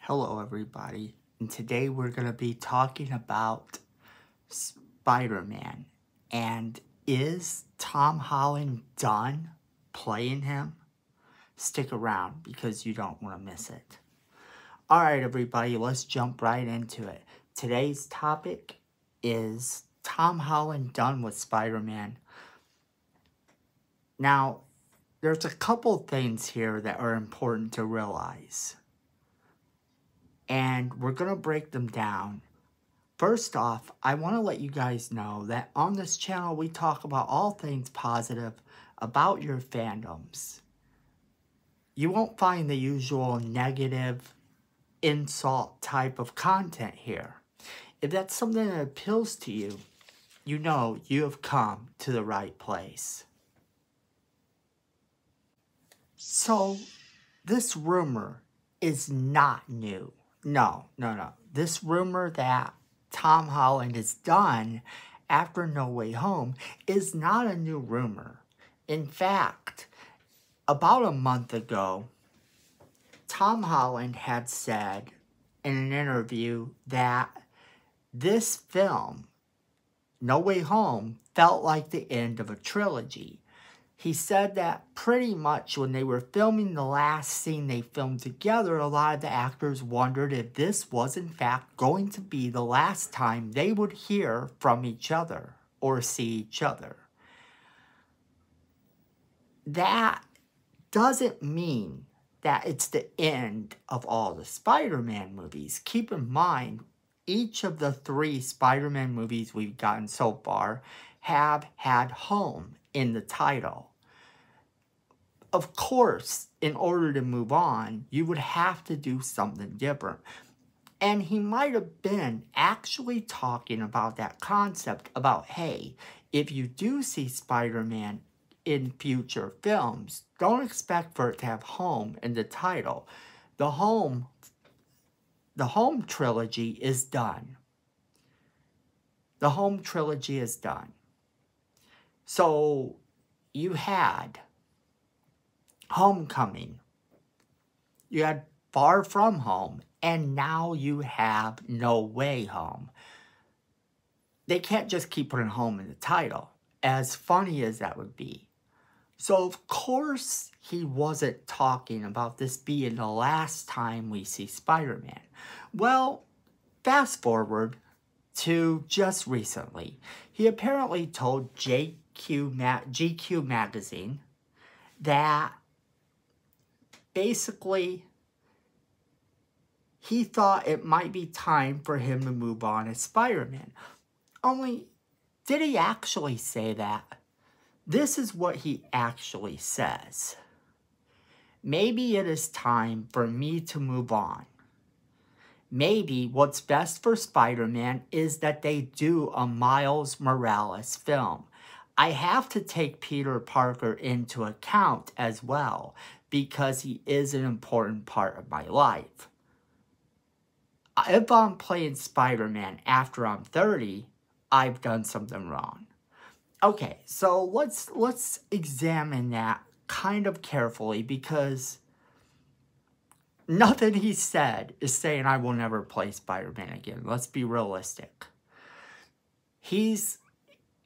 Hello everybody, and today we're going to be talking about Spider-Man. And is Tom Holland done playing him? Stick around because you don't want to miss it. Alright everybody, let's jump right into it. Today's topic is Tom Holland done with Spider-Man. Now, there's a couple things here that are important to realize. And we're going to break them down. First off, I want to let you guys know that on this channel, we talk about all things positive about your fandoms. You won't find the usual negative, insult type of content here. If that's something that appeals to you, you know you have come to the right place. So, this rumor is not new. No. This rumor that Tom Holland is done after No Way Home is not a new rumor. In fact, about a month ago, Tom Holland had said in an interview that this film, No Way Home, felt like the end of a trilogy. He said that pretty much when they were filming the last scene they filmed together, a lot of the actors wondered if this was in fact going to be the last time they would hear from each other or see each other. That doesn't mean that it's the end of all the Spider-Man movies. Keep in mind, each of the 3 Spider-Man movies we've gotten so far have had home in the title. Of course, in order to move on, you would have to do something different. And he might have been actually talking about that concept about, hey, if you do see Spider-Man in future films, don't expect for it to have home in the title. The home trilogy is done. The home trilogy is done. So, you had Homecoming, you had Far From Home, and now you have No Way Home. They can't just keep putting home in the title, as funny as that would be. So, of course, he wasn't talking about this being the last time we see Spider-Man. Well, fast forward to just recently. He apparently told GQ magazine that basically he thought it might be time for him to move on as Spider-Man. Only, did he actually say that? This is what he actually says. Maybe it is time for me to move on. Maybe what's best for Spider-Man is that they do a Miles Morales film. I have to take Peter Parker into account as well, because he is an important part of my life. If I'm playing Spider-Man after I'm 30, I've done something wrong. Okay, so let's examine that kind of carefully, because nothing he said is saying I will never play Spider-Man again. Let's be realistic. He's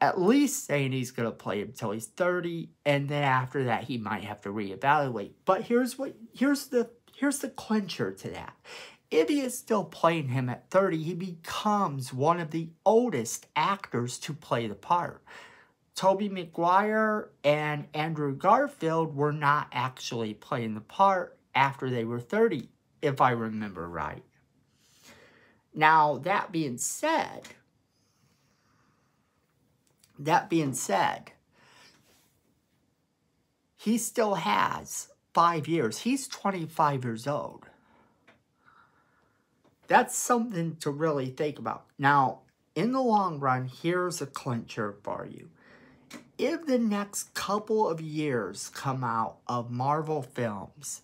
at least saying he's going to play until he's 30, and then after that he might have to reevaluate. But here's the clincher to that. If he is still playing him at 30, he becomes one of the oldest actors to play the part. Tobey Maguire and Andrew Garfield were not actually playing the part after they were 30, if I remember right. Now, that being said, he still has 5 years. He's 25 years old. That's something to really think about. Now, in the long run, here's a clincher for you. If the next couple of years come out of Marvel films,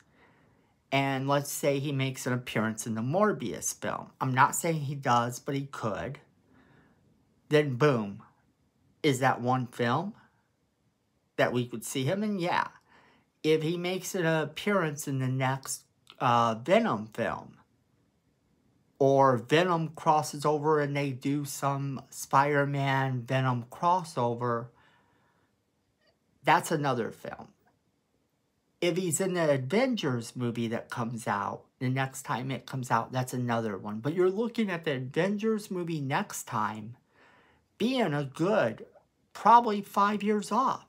and let's say he makes an appearance in the Morbius film, I'm not saying he does, but he could, then boom. Is that one film that we could see him in? Yeah. If he makes an appearance in the next Venom film, or Venom crosses over and they do some Spider-Man Venom crossover, that's another film. If he's in the Avengers movie that comes out, the next time it comes out, that's another one. But you're looking at the Avengers movie next time being a good, probably 5 years off.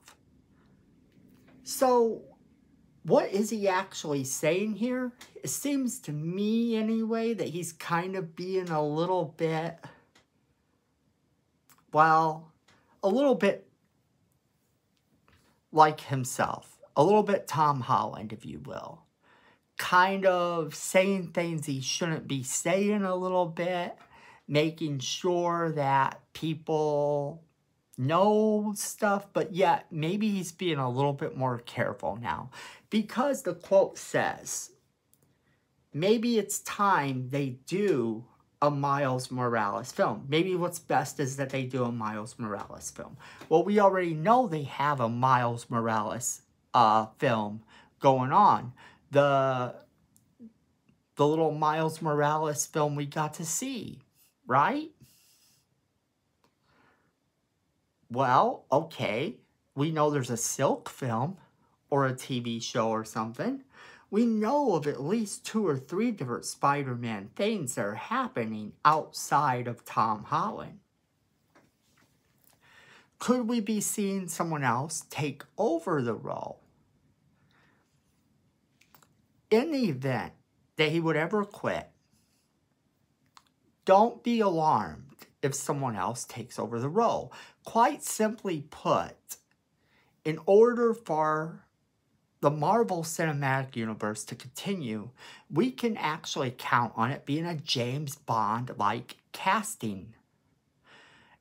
So, what is he actually saying here? It seems to me, anyway, that he's kind of being a little bit, well, a little bit like himself. A little bit Tom Holland, if you will. Kind of saying things he shouldn't be saying a little bit. Making sure that people know stuff. But yet, maybe he's being a little bit more careful now. Because the quote says, maybe it's time they do a Miles Morales film. Maybe what's best is that they do a Miles Morales film. Well, we already know they have a Miles Morales film going on. The little Miles Morales film we got to see, right? Well, okay. We know there's a Silk film or a TV show or something. We know of at least 2 or 3 different Spider-Man things that are happening outside of Tom Holland. Could we be seeing someone else take over the role? In the event that he would ever quit, don't be alarmed if someone else takes over the role. Quite simply put, in order for the Marvel Cinematic Universe to continue, we can actually count on it being a James Bond-like casting.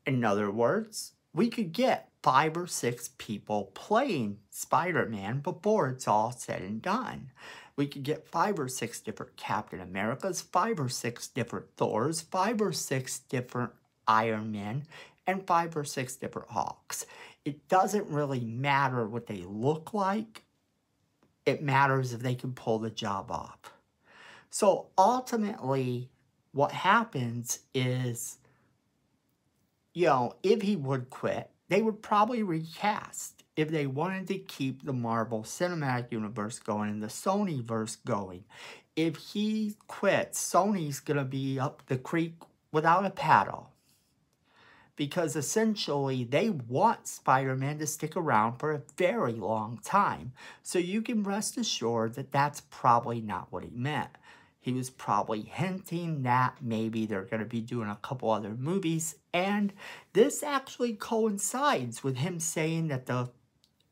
In other words, we could get 5 or 6 people playing Spider-Man before it's all said and done. We could get 5 or 6 different Captain Americas, 5 or 6 different Thors, 5 or 6 different Iron Men, and 5 or 6 different Hawks. It doesn't really matter what they look like. It matters if they can pull the job off. So ultimately, what happens is, you know, if he would quit, they would probably recast if they wanted to keep the Marvel Cinematic Universe going and the Sonyverse going. If he quits, Sony's going to be up the creek without a paddle. Because essentially, they want Spider-Man to stick around for a very long time. So you can rest assured that that's probably not what he meant. He was probably hinting that maybe they're going to be doing a couple other movies. And this actually coincides with him saying that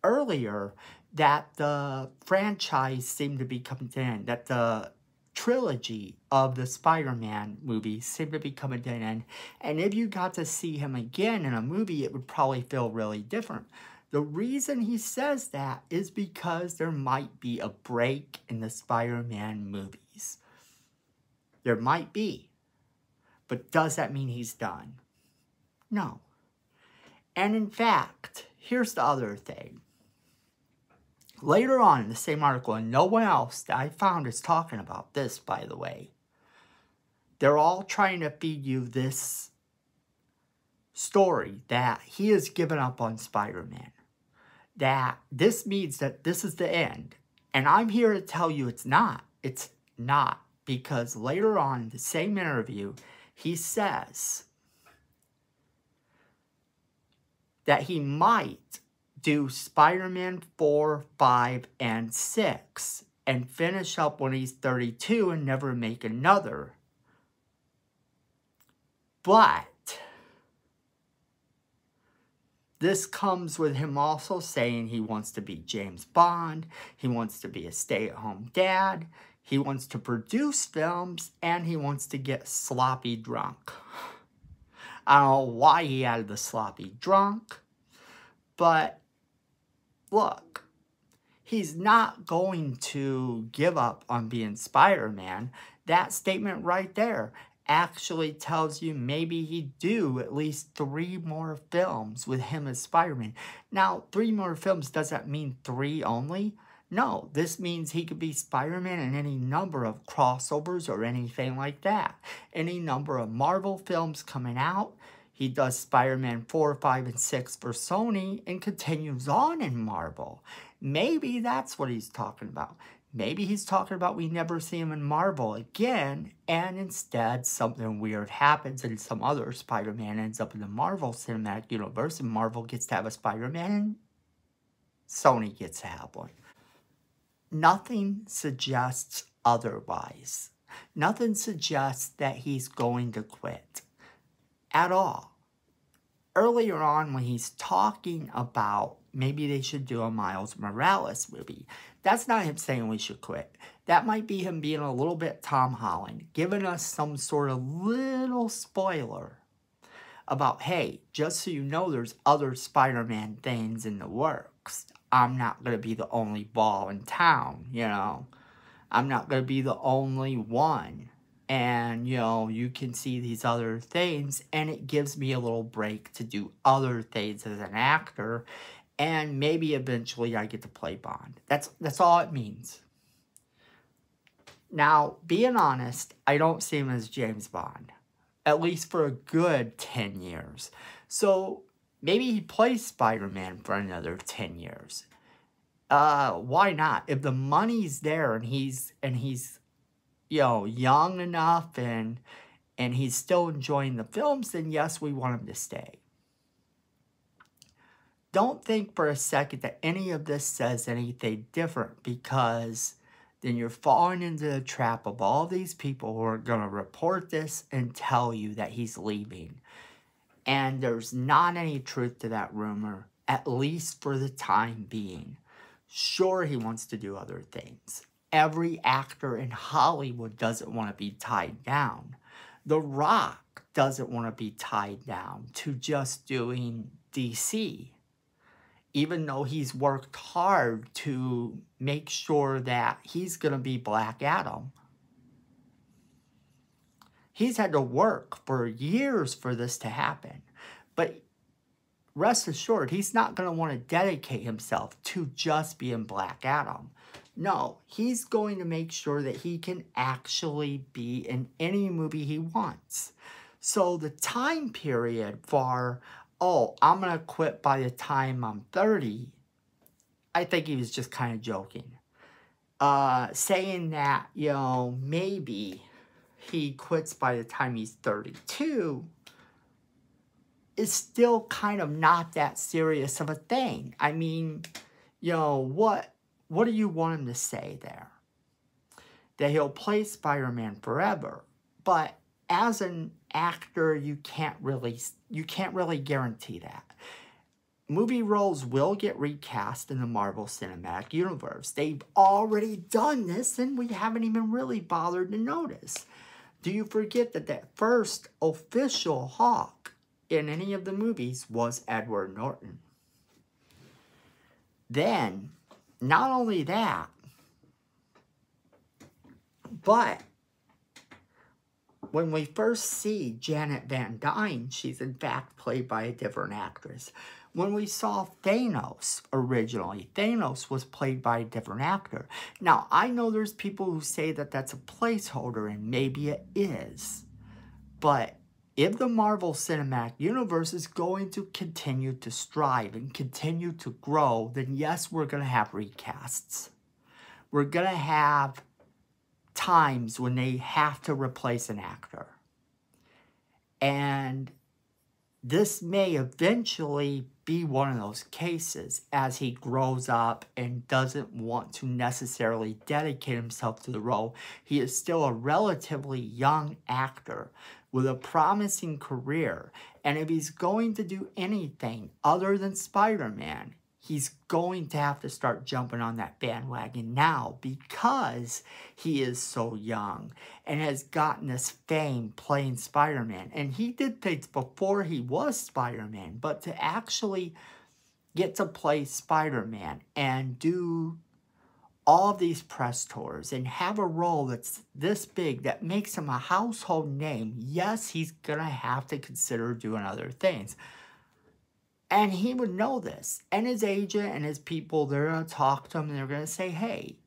earlier that the franchise seemed to be coming to an end. That the trilogy of the Spider-Man movies seemed to be coming to an end. And if you got to see him again in a movie, it would probably feel really different. The reason he says that is because there might be a break in the Spider-Man movies. There might be. But does that mean he's done? No. And in fact, here's the other thing. Later on in the same article, and no one else that I found is talking about this, by the way. They're all trying to feed you this story that he has given up on Spider-Man. That this means that this is the end. And I'm here to tell you it's not. It's not. Because later on in the same interview, he says that he might do Spider-Man 4, 5, and 6 and finish up when he's 32 and never make another. But this comes with him also saying he wants to be James Bond, he wants to be a stay-at-home dad, he wants to produce films, and he wants to get sloppy drunk. I don't know why he added the sloppy drunk, but look, he's not going to give up on being Spider-Man. That statement right there actually tells you maybe he'd do at least 3 more films with him as Spider-Man. Now, 3 more films, does that mean 3 only? No, this means he could be Spider-Man in any number of crossovers or anything like that. Any number of Marvel films coming out. He does Spider-Man 4, 5, and 6 for Sony and continues on in Marvel. Maybe that's what he's talking about. Maybe he's talking about we never see him in Marvel again, and instead something weird happens and some other Spider-Man ends up in the Marvel Cinematic Universe, and Marvel gets to have a Spider-Man and Sony gets to have one. Nothing suggests otherwise. Nothing suggests that he's going to quit at all. Earlier on, when he's talking about maybe they should do a Miles Morales movie, that's not him saying we should quit. That might be him being a little bit Tom Holland, giving us some sort of little spoiler about, hey, just so you know, there's other Spider-Man things in the works. I'm not going to be the only ball in town, you know. I'm not going to be the only one. And, you know, you can see these other things, and it gives me a little break to do other things as an actor, and maybe eventually I get to play Bond. That's all it means. Now, being honest, I don't see him as James Bond, at least for a good 10 years. So maybe he plays Spider-Man for another 10 years. Why not? If the money's there and he's you know, young enough and he's still enjoying the films, then yes, we want him to stay. Don't think for a second that any of this says anything different, because then you're falling into the trap of all these people who are going to report this and tell you that he's leaving. And there's not any truth to that rumor, at least for the time being. Sure, he wants to do other things. Every actor in Hollywood doesn't want to be tied down. The Rock doesn't want to be tied down to just doing DC, even though he's worked hard to make sure that he's going to be Black Adam. He's had to work for years for this to happen. But rest assured, he's not going to want to dedicate himself to just being Black Adam. No, he's going to make sure that he can actually be in any movie he wants. So the time period for, oh, I'm going to quit by the time I'm 30, I think he was just kind of joking. Saying that, you know, maybe he quits by the time he's 32 is still kind of not that serious of a thing. I mean, you know, what do you want him to say there? That he'll play Spider-Man forever. But as an actor, you can't really guarantee that. Movie roles will get recast in the Marvel Cinematic Universe. They've already done this, and we haven't even really bothered to notice. Do you forget that first official Hawk in any of the movies was Edward Norton? Then, not only that, but when we first see Janet Van Dyne, she's in fact played by a different actress. When we saw Thanos originally, Thanos was played by a different actor. Now, I know there's people who say that that's a placeholder, and maybe it is. But if the Marvel Cinematic Universe is going to continue to strive and continue to grow, then yes, we're going to have recasts. We're going to have times when they have to replace an actor. And this may eventually be one of those cases as he grows up and doesn't want to necessarily dedicate himself to the role. He is still a relatively young actor with a promising career. And if he's going to do anything other than Spider-Man, he's going to have to start jumping on that bandwagon now because he is so young and has gotten this fame playing Spider-Man. And he did things before he was Spider-Man, but to actually get to play Spider-Man and do all of these press tours and have a role that's this big that makes him a household name, yes, he's going to have to consider doing other things. And he would know this. And his agent and his people, they're going to talk to him and they're going to say, hey,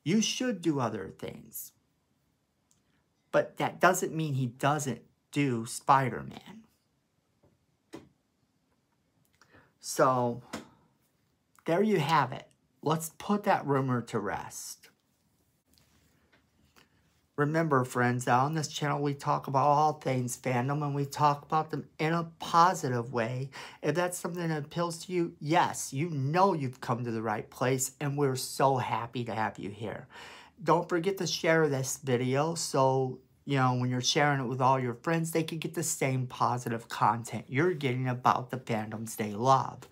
you should do other things. But that doesn't mean he doesn't do Spider-Man. So, there you have it. Let's put that rumor to rest. Remember, friends, on this channel we talk about all things fandom, and we talk about them in a positive way. If that's something that appeals to you, yes, you know you've come to the right place, and we're so happy to have you here. Don't forget to share this video so, you know, when you're sharing it with all your friends, they can get the same positive content you're getting about the fandoms they love.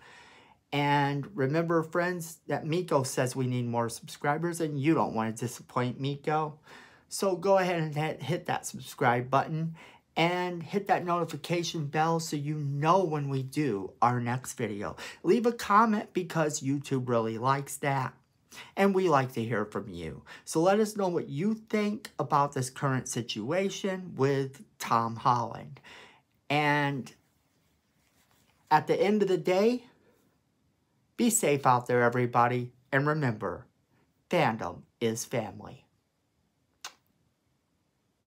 And remember, friends, that Miko says we need more subscribers, and you don't want to disappoint Miko. So go ahead and hit that subscribe button and hit that notification bell so you know when we do our next video. Leave a comment because YouTube really likes that. And we like to hear from you. So let us know what you think about this current situation with Tom Holland. And at the end of the day, be safe out there, everybody. And remember, fandom is family.